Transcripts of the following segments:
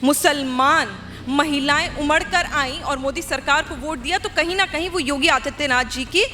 मुसलमान महिलाएं उमड़ कर आईं और मोदी सरकार को वोट दिया, तो कहीं ना कहीं वो योगी आदित्यनाथ जी की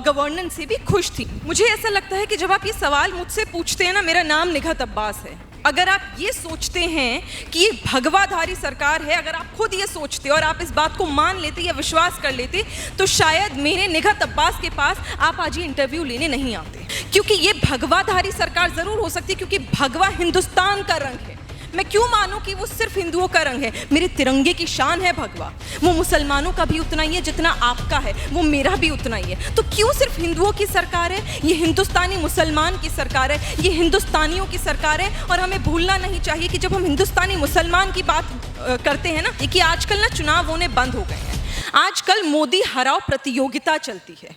गवर्नेंस से भी खुश थी। मुझे ऐसा लगता है कि जब आप ये सवाल मुझसे पूछते हैं ना, मेरा नाम निघत अब्बास है, अगर आप ये सोचते हैं कि ये भगवाधारी सरकार है, अगर आप खुद ये सोचते और आप इस बात को मान लेते या विश्वास कर लेते, तो शायद मेरे निघत अब्बास के पास आप आज ये इंटरव्यू लेने नहीं आते। क्योंकि ये भगवाधारी सरकार ज़रूर हो सकती है, क्योंकि भगवा हिंदुस्तान का रंग है। मैं क्यों मानूं कि वो सिर्फ हिंदुओं का रंग है? मेरे तिरंगे की शान है भगवा। वो मुसलमानों का भी उतना ही है जितना आपका है, वो मेरा भी उतना ही है। तो क्यों सिर्फ हिंदुओं की सरकार है? ये हिंदुस्तानी मुसलमान की सरकार है, ये हिंदुस्तानियों की सरकार है। और हमें भूलना नहीं चाहिए कि जब हम हिंदुस्तानी मुसलमान की बात करते हैं ना, कि आजकल ना चुनाव होने बंद हो गए हैं, आजकल मोदी हराओ प्रतियोगिता चलती है।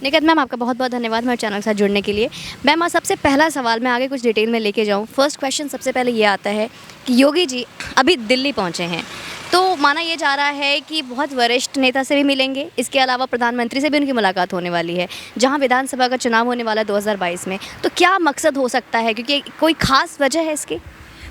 निखत मैम, आपका बहुत बहुत धन्यवाद मेरे चैनल के साथ जुड़ने के लिए। मैम, आज सबसे पहला सवाल मैं आगे कुछ डिटेल में लेके जाऊँ। फर्स्ट क्वेश्चन सबसे पहले ये आता है कि योगी जी अभी दिल्ली पहुँचे हैं, तो माना ये जा रहा है कि बहुत वरिष्ठ नेता से भी मिलेंगे, इसके अलावा प्रधानमंत्री से भी उनकी मुलाकात होने वाली है, जहाँ विधानसभा का चुनाव होने वाला है 2022 में। तो क्या मकसद हो सकता है, क्योंकि कोई खास वजह है इसकी?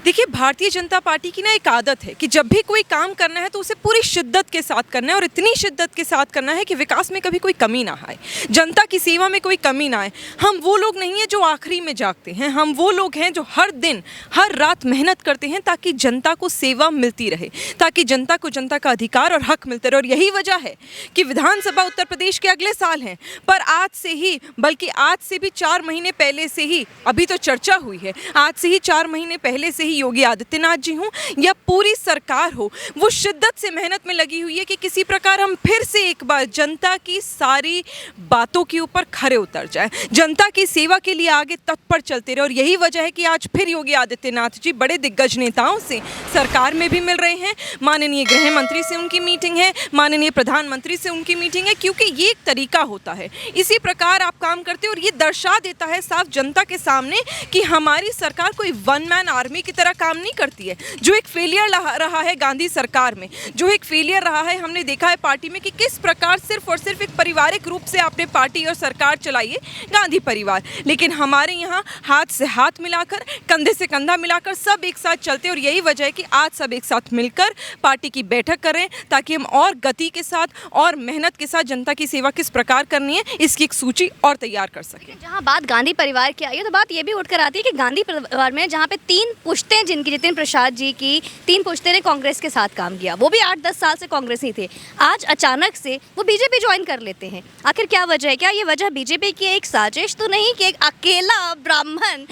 देखिए, भारतीय जनता पार्टी की ना एक आदत है कि जब भी कोई काम करना है तो उसे पूरी शिद्दत के साथ करना है, और इतनी शिद्दत के साथ करना है कि विकास में कभी कोई कमी ना आए, जनता की सेवा में कोई कमी ना आए। हम वो लोग नहीं हैं जो आखिरी में जागते हैं, हम वो लोग हैं जो हर दिन हर रात मेहनत करते हैं ताकि जनता को सेवा मिलती रहे, ताकि जनता को जनता का अधिकार और हक मिलते रहे। और यही वजह है कि विधानसभा उत्तर प्रदेश के अगले साल हैं, पर आज से ही, बल्कि आज से भी 4 महीने पहले से ही, अभी तो चर्चा हुई है, आज से ही 4 महीने पहले से ही योगी आदित्यनाथ जी हों या पूरी सरकार हो, वो शिद्दत से मेहनत में लगी हुई है कि किसी प्रकार हम फिर से एक बार जनता की सारी बातों के ऊपर खरे उतर जाए, जनता की सेवा के लिए आगे तत्पर चलते रहे। और यही वजह है कि आज फिर योगी आदित्यनाथ जी बड़े दिग्गज नेताओं से सरकार में भी मिल रहे हैं। माननीय गृह मंत्री से उनकी मीटिंग है, माननीय प्रधानमंत्री से उनकी मीटिंग है, क्योंकि ये एक तरीका होता है, इसी प्रकार आप काम करते हैं। और ये दर्शा देता है साफ जनता के सामने कि हमारी सरकार कोई वन मैन आर्मी की तरह काम नहीं करती है। जो एक फेलियर रहा है गांधी सरकार में, जो एक फेलियर रहा है, हमने देखा है पार्टी में कि किस प्रकार सिर्फ और सिर्फ एक पारिवारिक रूप से आपने पार्टी और सरकार चलाई है, गांधी परिवार। लेकिन हमारे यहाँ हाथ से हाथ मिलाकर, कंधे से कंधा मिलाकर सब एक साथ चलते। और यही वजह है कि आज सब एक साथ मिलकर पार्टी की बैठक करें, ताकि हम और गति के साथ और मेहनत के साथ जनता की सेवा किस प्रकार करनी है, इसकी एक सूची और तैयार कर सकें। जहाँ बात गांधी परिवार की आई है, तो बात ये भी उठकर आती है कि गांधी परिवार में जहाँ पे 3 पुश्तें, जिनकी जितिन प्रसाद जी की 3 पुश्ते ने कांग्रेस के साथ काम किया, वो भी 8-10 साल से कांग्रेस ही थे, आज अचानक से वो बीजेपी ज्वाइन कर लेते हैं। आखिर क्या वजह है? क्या ये वजह बीजेपी की एक साजिश तो नहीं कि एक अकेला ब्राह्मण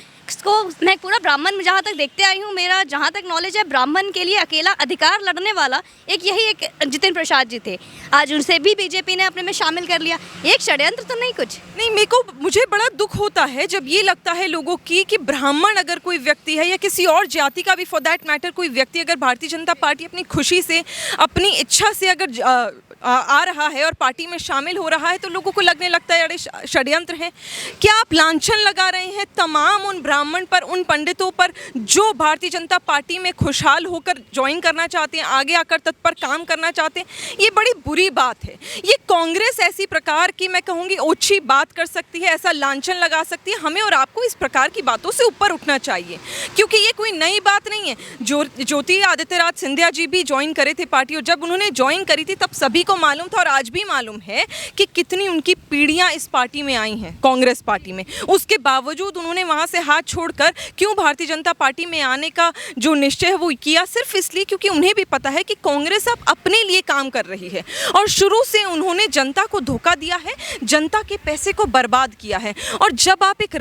को, मैं पूरा ब्राह्मण जहाँ तक देखते आई हूँ, मेरा जहाँ तक नॉलेज है, ब्राह्मण के लिए अकेला अधिकार लड़ने वाला एक जितिन प्रसाद जी थे, आज उनसे भी बीजेपी ने अपने में शामिल कर लिया। एक षड्यंत्र तो नहीं? कुछ नहीं, मुझे बड़ा दुख होता है जब ये लगता है लोगों की कि ब्राह्मण अगर कोई व्यक्ति है या किसी और जाति का भी फॉर दैट मैटर कोई व्यक्ति अगर भारतीय जनता पार्टी अपनी खुशी से, अपनी इच्छा से अगर आ रहा है और पार्टी में शामिल हो रहा है, तो लोगों को लगने लगता है अरे षड्यंत्र है। क्या आप लांछन लगा रहे हैं तमाम उन ब्राह्मण पर, उन पंडितों पर जो भारतीय जनता पार्टी में खुशहाल होकर ज्वाइन करना चाहते हैं, आगे आकर तत्पर काम करना चाहते हैं? ये बड़ी बुरी बात है। ये कांग्रेस ऐसी प्रकार की, मैं कहूँगी, ओछी बात कर सकती है, ऐसा लांछन लगा सकती है। हमें और आपको इस प्रकार की बातों से ऊपर उठना चाहिए, क्योंकि ये कोई नई बात नहीं है। ज्योति आदित्यनाथ सिंधिया जी भी ज्वाइन करे थे पार्टी, और जब उन्होंने ज्वाइन करी थी तब सभी को मालूम था, और आज भी मालूम है कि कितनी उनकी पीढ़ियां इस पार्टी में आई हैं, कांग्रेस पार्टी में। उसके बावजूद उन्होंने वहां से हाथ छोड़कर क्यों भारतीय जनता पार्टी में आने का जो निश्चय है वो किया, सिर्फ इसलिए क्योंकि उन्हें भी पता है कि कांग्रेस अब अपने लिए काम कर रही है, और शुरू से उन्होंने जनता को धोखा दिया है, जनता के पैसे को बर्बाद किया है। और जब आप एक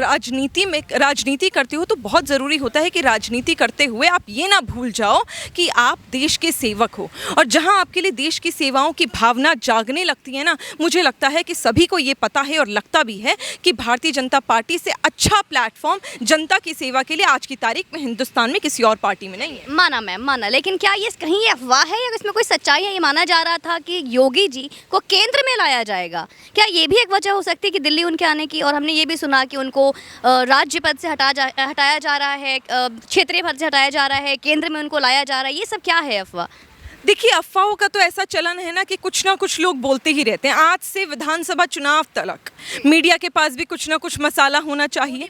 राजनीति करते हो, तो बहुत ज़रूरी होता है कि राजनीति करते हुए आप ये ना भूल जाओ कि आप देश के सेवक हो। और जहां आपके लिए देश की सेवाओं की भावना जागने लगती है ना, मुझे लगता है कि सभी को ये पता है और लगता भी है कि भारतीय जनता पार्टी से अच्छा प्लेटफॉर्म जनता की सेवा के लिए आज की तारीख में हिंदुस्तान में किसी और पार्टी में नहीं है। माना मैम, माना, लेकिन क्या ये कहीं ये अफवाह है या इसमें कोई सच्चाई है? ये माना जा रहा था कि योगी जी को केंद्र में लाया जाएगा, क्या ये भी एक वजह हो सकती है कि दिल्ली उनके आने की? और हमने ये भी सुना कि उनको राज्य पद से हटाया जा रहा है, क्षेत्रीय पद से हटाया जा रहा है, केंद्र में उनको लाया जा रहा है, ये सब क्या है अफवाह? देखिए, अफवाहों का तो ऐसा चलन है ना कि कुछ ना कुछ लोग बोलते ही रहते हैं। आज से विधानसभा चुनाव तक मीडिया के पास भी कुछ ना कुछ मसाला होना चाहिए,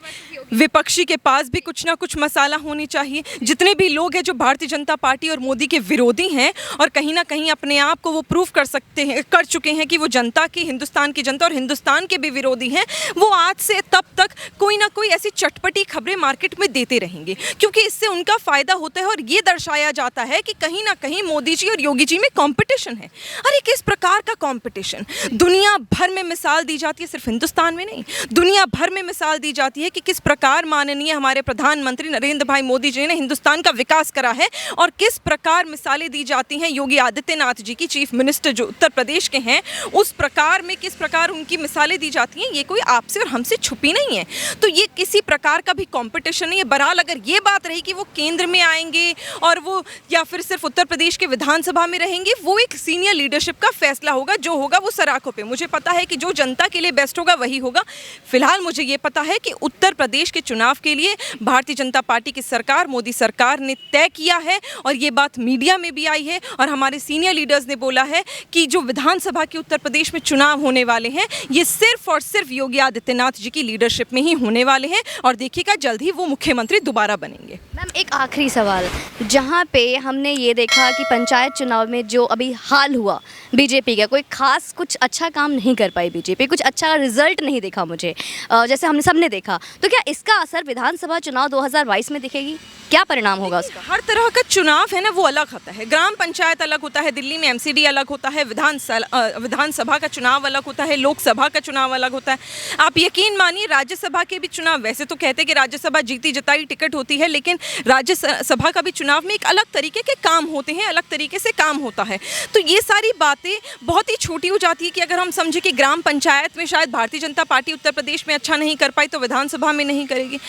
विपक्षी के पास भी कुछ ना कुछ मसाला होनी चाहिए। जितने भी लोग हैं जो भारतीय जनता पार्टी और मोदी के विरोधी हैं और कहीं ना कहीं अपने आप को वो प्रूव कर चुके हैं कि वो जनता की, हिंदुस्तान की जनता और हिंदुस्तान के भी विरोधी हैं, वो आज से तब तक कोई ना कोई ऐसी चटपटी खबरें मार्केट में देते रहेंगे, क्योंकि इससे उनका फायदा होता है और ये दर्शाया जाता है कि कहीं ना कहीं मोदी जी और योगी जी में कंपटीशन है। अरे किस प्रकार का कंपटीशन! दुनिया भर में मिसाल दी जाती है, सिर्फ हिंदुस्तान में नहीं, दुनिया भर में मिसाल दी जाती है कि किस प्रकार माननीय हमारे प्रधानमंत्री नरेंद्र भाई मोदी जी ने हिंदुस्तान का विकास करा है और किस प्रकार मिसालें दी जाती हैं योगी आदित्यनाथ जी की, चीफ मिनिस्टर जो उत्तर प्रदेश के हैं, उस प्रकार में किस प्रकार उनकी मिसालें दी जाती हैं। ये कोई आपसे और हमसे छुपी नहीं है, तो ये किसी प्रकार का भी कंपटीशन नहीं है। बहरहाल अगर ये बात रही कि वो केंद्र में आएंगे और वो या फिर सिर्फ उत्तर प्रदेश के विधानसभा में रहेंगे, वो एक सीनियर लीडरशिप का फैसला होगा, जो होगा वो सराखों पे। मुझे पता है कि जो जनता के लिए बेस्ट होगा वही होगा। फिलहाल मुझे ये पता है कि उत्तर प्रदेश के चुनाव के लिए भारतीय जनता पार्टी की सरकार, मोदी सरकार ने तय किया है और ये बात मीडिया में भी आई है और हमारे सीनियर लीडर्स ने बोला है कि जो विधानसभा के उत्तर प्रदेश में चुनाव होने वाले हैं, ये सिर्फ और सिर्फ योगी आदित्यनाथ जी की लीडरशिप में ही होने वाले हैं और देखिएगा जल्द ही वो मुख्यमंत्री दोबारा बनेंगे। मैम, एक आखिरी सवाल, जहाँ पे हमने ये देखा कि पंचायत चुनाव में जो अभी हाल हुआ बीजेपी का, कोई खास कुछ अच्छा काम नहीं कर पाई बीजेपी, कुछ अच्छा रिजल्ट नहीं देखा मुझे, जैसे हमने सबने देखा, तो क्या इसका असर विधानसभा चुनाव 2022 में दिखेगी? क्या परिणाम होगा उसका? हर तरह का चुनाव है ना वो अलग होता है। ग्राम पंचायत अलग होता है, दिल्ली में एमसीडी अलग होता है, विधानसभा का चुनाव अलग होता है, लोकसभा का चुनाव अलग होता है। आप यकीन मानिए राज्यसभा के भी चुनाव, वैसे तो कहते हैं कि राज्यसभा जीती जिताई टिकट होती है, लेकिन राज्यसभा का भी चुनाव में एक अलग तरीके के काम होते हैं, अलग तरीके से काम होता है। तो ये सारी बातें बहुत ही छोटी हो जाती है कि अगर हम समझे कि ग्राम पंचायत में शायद भारतीय जनता पार्टी उत्तर प्रदेश में अच्छा नहीं कर पाई तो विधानसभा में नहीं करेगी।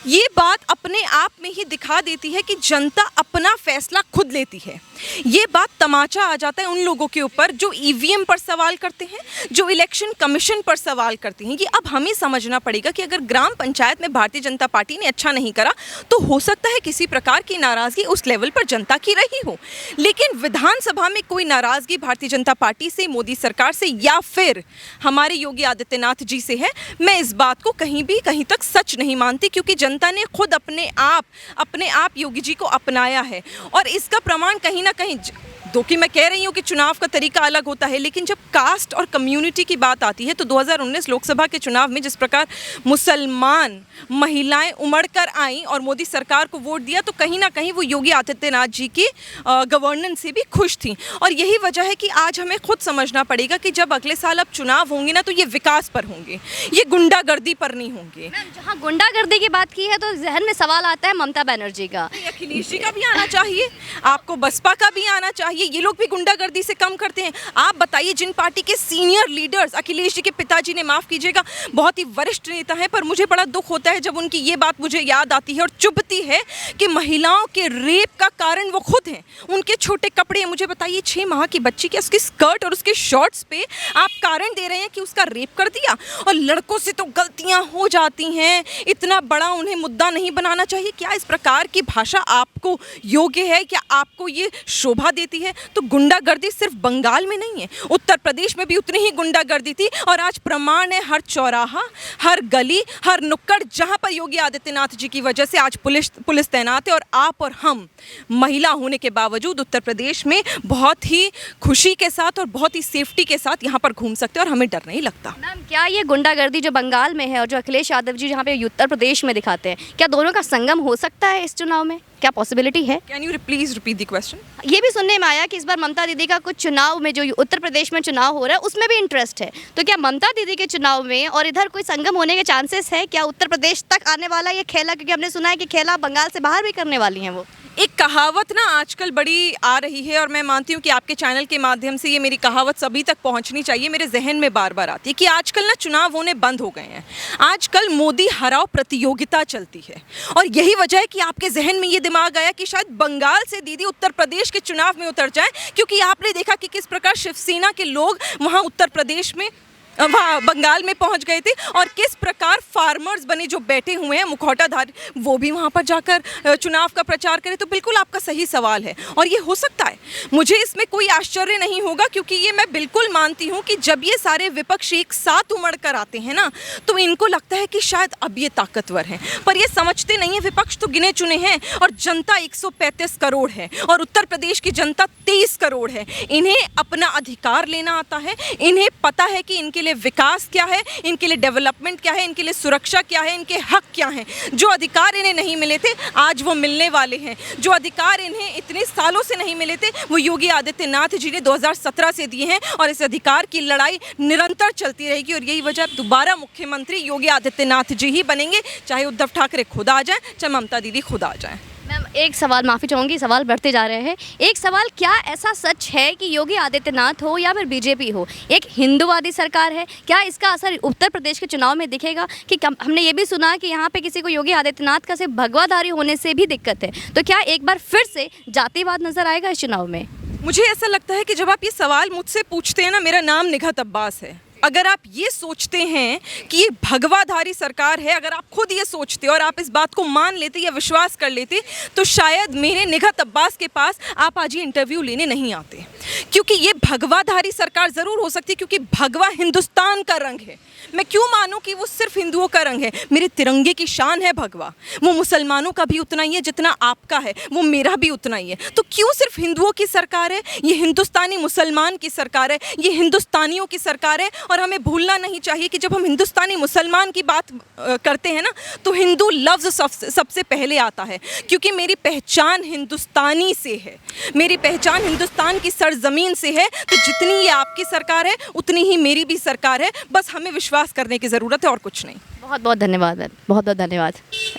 ये बात अपने आप में ही दिखा देती है कि जनता अपना फैसला खुद लेती है। ये बात तमाचा आ जाता है उन लोगों के ऊपर जो ईवीएम पर सवाल करते हैं, जो इलेक्शन कमीशन पर सवाल करते हैं। ये अब हमें समझना पड़ेगा कि अगर ग्राम पंचायत में भारतीय जनता पार्टी ने अच्छा नहीं करा तो हो सकता है किसी प्रकार की नाराजगी उस लेवल पर जनता की रही हो, लेकिन विधानसभा में कोई नाराजगी भारतीय जनता पार्टी से, मोदी सरकार से या फिर हमारे योगी आदित्यनाथ जी से है, मैं इस बात को कहीं तक सच नहीं मानती, क्योंकि जनता ने खुद अपने आप योगी जी को अपनाया है। और इसका प्रमाण कहीं ना कहीं, दो कि मैं कह रही हूँ कि चुनाव का तरीका अलग होता है, लेकिन जब कास्ट और कम्युनिटी की बात आती है तो 2019 लोकसभा के चुनाव में जिस प्रकार मुसलमान महिलाएं उमड़कर आईं और मोदी सरकार को वोट दिया, तो कहीं ना कहीं वो योगी आदित्यनाथ जी की गवर्नेंस से भी खुश थी। और यही वजह है कि आज हमें खुद समझना पड़ेगा कि जब अगले साल अब चुनाव होंगे ना, तो ये विकास पर होंगे, ये गुंडागर्दी पर नहीं होंगे। जहाँ गुंडागर्दी की बात की है तो जहन में सवाल आता है ममता बनर्जी का। अखिलेश जी का भी आना चाहिए, आपको बसपा का भी आना चाहिए, ये लोग भी गुंडागर्दी से कम करते हैं। आप बताइए, जिन पार्टी के सीनियर लीडर्स, अखिलेश जी के पिताजी ने, माफ़ कीजिएगा, बहुत ही वरिष्ठ नेता हैं, पर मुझे बड़ा दुख होता है जब उनकी ये बात मुझे याद आती है और चुभती है कि महिलाओं के रेप का कारण वो खुद हैं। उनके छोटे कपड़े, मुझे बताइए 6 माह की बच्ची के उसकी स्कर्ट और उसके शॉर्ट्स पे आप कारण दे रहे हैं कि उसका रेप कर दिया। और लड़कों से तो गलतियां हो जाती हैं, इतना बड़ा उन्हें मुद्दा नहीं बनाना चाहिए। क्या इस प्रकार की भाषा आपको योग्य है? क्या आपको ये शोभा देती है? तो गुंडागर्दी सिर्फ बंगाल में नहीं है, उत्तर प्रदेश में भी उतनी ही गुंडागर्दी थी। और आज प्रमाण है, हर चौराहा, हर गली, हर नुक्कड़, जहां पर योगी आदित्यनाथ जी की वजह से आज पुलिस तैनात है। और आप और हम महिला होने के बावजूद उत्तर प्रदेश में बहुत ही खुशी के साथ और बहुत ही सेफ्टी के साथ यहाँ पर घूम सकते हैं और हमें डर नहीं लगता। मैम, क्या ये गुंडागर्दी जो बंगाल में है और जो अखिलेश यादव जी जहाँ पे उत्तर प्रदेश में दिखाते हैं, क्या दोनों का संगम हो सकता है इस चुनाव में? क्या पॉसिबिलिटी है? Can you please repeat the question? ये भी सुनने में आया कि इस बार ममता दीदी का कुछ चुनाव में, जो उत्तर प्रदेश में चुनाव हो रहा है, उसमें भी इंटरेस्ट है, तो क्या ममता दीदी के चुनाव में और इधर कोई संगम होने के चांसेस है? क्या उत्तर प्रदेश तक आने वाला ये खेला? क्योंकि हमने सुना है कि खेला बंगाल से बाहर भी करने वाली हैं वो। एक कहावत ना आजकल बड़ी आ रही है और मैं मानती हूँ कि आपके चैनल के माध्यम से ये मेरी कहावत सभी तक पहुँचनी चाहिए। मेरे जहन में बार बार आती है कि आजकल ना चुनाव होने बंद हो गए हैं, आजकल मोदी हराओ प्रतियोगिता चलती है। और यही वजह है कि आपके जहन में ये दिमाग आया कि शायद बंगाल से दीदी उत्तर प्रदेश के चुनाव में उतर जाए, क्योंकि आपने देखा कि किस प्रकार शिवसेना के लोग वहाँ उत्तर प्रदेश में वहाँ बंगाल में पहुंच गए थे, और किस प्रकार फार्मर्स बने जो बैठे हुए हैं मुखौटाधारी, वो भी वहाँ पर जाकर चुनाव का प्रचार करें। तो बिल्कुल आपका सही सवाल है और ये हो सकता है, मुझे इसमें कोई आश्चर्य नहीं होगा, क्योंकि ये मैं बिल्कुल मानती हूँ कि जब ये सारे विपक्ष एक साथ उमड़ कर आते हैं ना, तो इनको लगता है कि शायद अब ये ताकतवर हैं, पर ये समझते नहीं है विपक्ष तो गिने चुने हैं और जनता 135 करोड़ है और उत्तर प्रदेश की जनता 23 करोड़ है। इन्हें अपना अधिकार लेना आता है, इन्हें पता है कि इनके लिए विकास क्या है, इनके लिए डेवलपमेंट क्या है, इनके लिए सुरक्षा क्या है, इनके हक क्या हैं। जो अधिकार इन्हें नहीं मिले थे आज वो मिलने वाले हैं। जो अधिकार इन्हें इतने सालों से नहीं मिले थे वो योगी आदित्यनाथ जी ने 2017 से दिए हैं और इस अधिकार की लड़ाई निरंतर चलती रहेगी और यही वजह दोबारा मुख्यमंत्री योगी आदित्यनाथ जी ही बनेंगे, चाहे उद्धव ठाकरे खुद आ जाएं, चाहे ममता दीदी खुद आ जाएं। मैम एक सवाल, माफ़ी चाहूँगी, सवाल बढ़ते जा रहे हैं। एक सवाल, क्या ऐसा सच है कि योगी आदित्यनाथ हो या फिर बीजेपी हो, एक हिंदूवादी सरकार है? क्या इसका असर उत्तर प्रदेश के चुनाव में दिखेगा? कि हमने ये भी सुना कि यहाँ पे किसी को योगी आदित्यनाथ का सिर्फ भगवाधारी होने से भी दिक्कत है, तो क्या एक बार फिर से जातिवाद नजर आएगा इस चुनाव में? मुझे ऐसा लगता है कि जब आप ये सवाल मुझसे पूछते हैं ना, मेरा नाम निघत अब्बास है। अगर आप ये सोचते हैं कि ये भगवाधारी सरकार है, अगर आप खुद ये सोचते और आप इस बात को मान लेते या विश्वास कर लेते, तो शायद मेरे निघत अब्बास के पास आप आज ये इंटरव्यू लेने नहीं आते। क्योंकि ये भगवाधारी सरकार ज़रूर हो सकती है, क्योंकि भगवा हिंदुस्तान का रंग है। मैं क्यों मानूं कि वो सिर्फ हिंदुओं का रंग है? मेरे तिरंगे की शान है भगवा। वो मुसलमानों का भी उतना ही है जितना आपका है, वो मेरा भी उतना ही है। तो क्यों सिर्फ हिंदुओं की सरकार है? ये हिंदुस्तानी मुसलमान की सरकार है, ये हिंदुस्तानियों की सरकार है। और हमें भूलना नहीं चाहिए कि जब हम हिंदुस्तानी मुसलमान की बात करते हैं ना, तो हिंदू लफ्ज़ सबसे पहले आता है, क्योंकि मेरी पहचान हिंदुस्तानी से है, मेरी पहचान हिंदुस्तान की सरजमीन से है। तो जितनी ये आपकी सरकार है उतनी ही मेरी भी सरकार है, बस हमें विश्वास करने की ज़रूरत है और कुछ नहीं। बहुत बहुत धन्यवाद मैम, बहुत बहुत धन्यवाद।